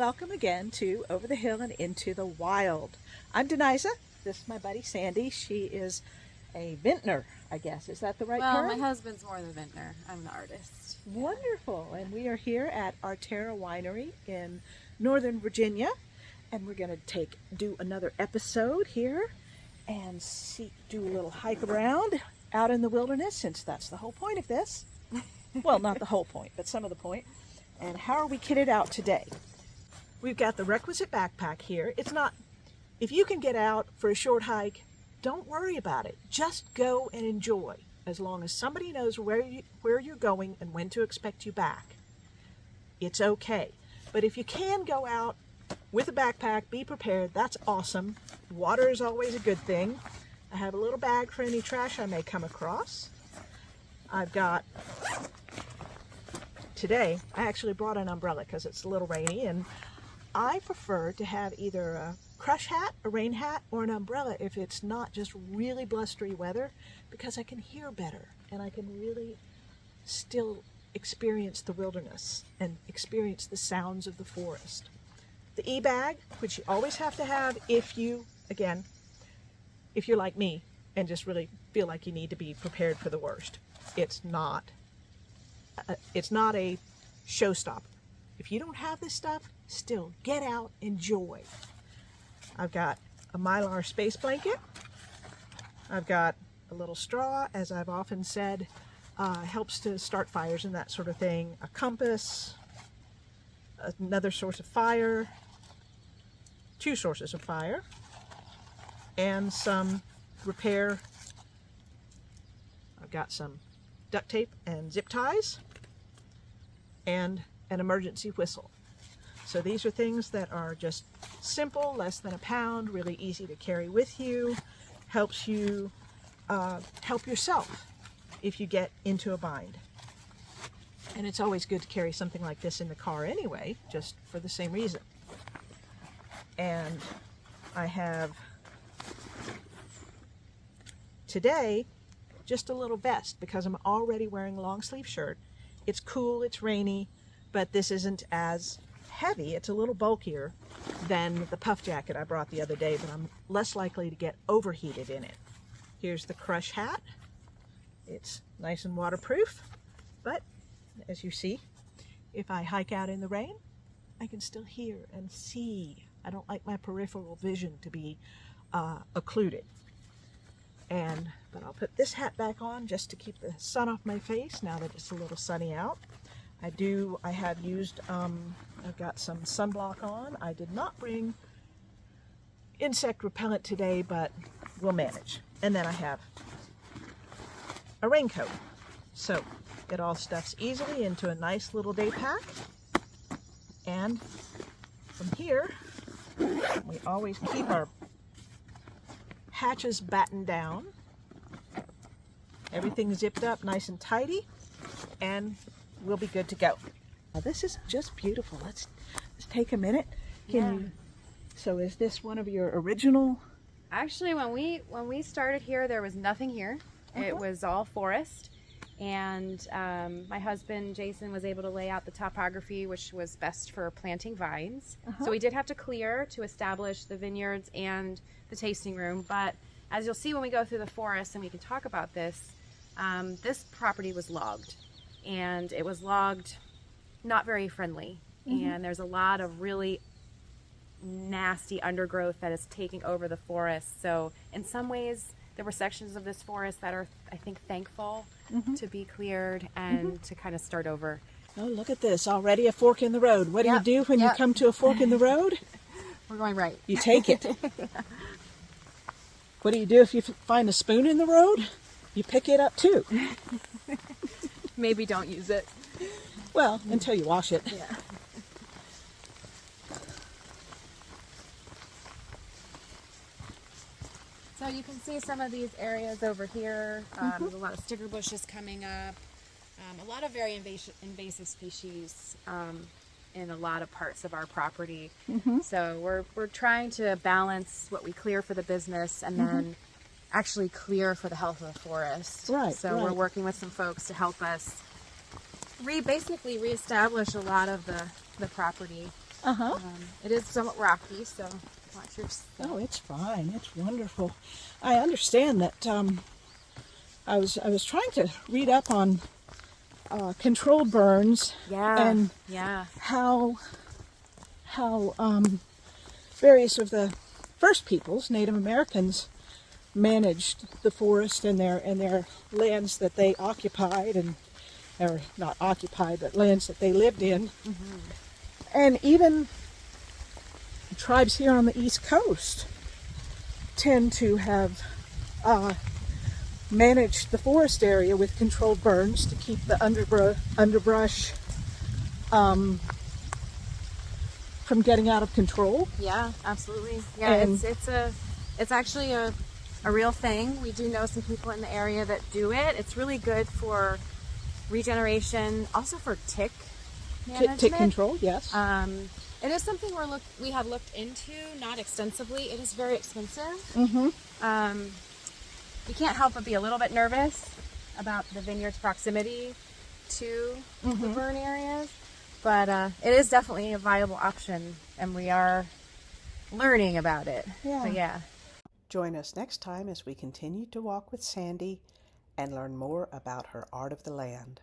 welcome again to Over the Hill and Into the Wild. I'm Deniza. This is my buddy Sandy. She is a vintner, I guess. Is that the right term? Well, my husband's more the vintner. I'm the artist. Wonderful. And we are here at Arterra Winery in Northern Virginia. And we're going to do another episode here and do a little hike around out in the wilderness, since that's the whole point of this. Well, not the whole point, but some of the point. And how are we kitted out today? We've got the requisite backpack here. It's not, if you can get out for a short hike, don't worry about it. Just go and enjoy, as long as somebody knows where you're going and when to expect you back. It's okay. But if you can go out with a backpack, be prepared. That's awesome. Water is always a good thing. I have a little bag for any trash I may come across. I've got, today, I actually brought an umbrella because it's a little rainy, and I prefer to have either a crush hat, a rain hat, or an umbrella if it's not just really blustery weather, because I can hear better and I can really still experience the wilderness and experience the sounds of the forest. The e-bag, which you always have to have if you're like me and just really feel like you need to be prepared for the worst. It's not a showstopper. If you don't have this stuff, still get out, enjoy. I've got a Mylar space blanket. I've got a little straw, as I've often said, helps to start fires and that sort of thing. A compass, another source of fire, two sources of fire, and some repair. I've got some duct tape and zip ties and an emergency whistle. So these are things that are just simple, less than a pound, really easy to carry with you, helps you help yourself if you get into a bind. And it's always good to carry something like this in the car anyway, just for the same reason. And I have today just a little vest because I'm already wearing a long sleeve shirt. It's cool, it's rainy, but this isn't as heavy. It's a little bulkier than the puff jacket I brought the other day, but I'm less likely to get overheated in it. Here's the crush hat. It's nice and waterproof, but as you see, if I hike out in the rain, I can still hear and see. I don't like my peripheral vision to be occluded. But I'll put this hat back on just to keep the sun off my face now that it's a little sunny out. I have used, I've got some sunblock on. I did not bring insect repellent today, but we'll manage. And then I have a raincoat. So it all stuffs easily into a nice little day pack. And from here, we always keep our hatches battened down. Everything zipped up nice and tidy, and we'll be good to go. Now, this is just beautiful. Let's take a minute. So is this one of your original? Actually, when we started here, there was nothing here. It was all forest. And my husband, Jason, was able to lay out the topography, which was best for planting vines. So we did have to clear to establish the vineyards and the tasting room. But as you'll see when we go through the forest, and we can talk about this, this property was logged. And it was logged not very friendly. And there's a lot of really nasty undergrowth that is taking over the forest. So in some ways, there were sections of this forest that are, I think, thankful to be cleared and to kind of start over. Oh, look at this. Already a fork in the road. What do you do when you come to a fork in the road? We're going right. You take it. What do you do if you find a spoon in the road? You pick it up too. Maybe don't use it. Well, until you wash it. Yeah. So you can see some of these areas over here. There's a lot of sticker bushes coming up. A lot of very invasive species in a lot of parts of our property. So we're trying to balance what we clear for the business and then actually clear for the health of the forest. So we're working with some folks to help us basically reestablish a lot of the property Uh-huh. It is somewhat rocky, so I'm not sure. Oh, it's fine. It's wonderful. I understand that I was trying to read up on controlled burns and how various of the first peoples, Native Americans, managed the forest and their lands that they occupied or not occupied, but lands that they lived in. Mm-hmm. And even tribes here on the East Coast tend to have managed the forest area with controlled burns to keep the underbrush from getting out of control. Yeah, absolutely. Yeah, And it's actually a real thing. We do know some people in the area that do it. It's really good for regeneration, also for tick management. tick control, yes. It is something we have looked into, not extensively. It is very expensive. Mm-hmm. You can't help but be a little bit nervous about the vineyard's proximity to the burn areas, but it is definitely a viable option, and we are learning about it. Yeah. But yeah. Join us next time as we continue to walk with Sandy and learn more about her art of the land.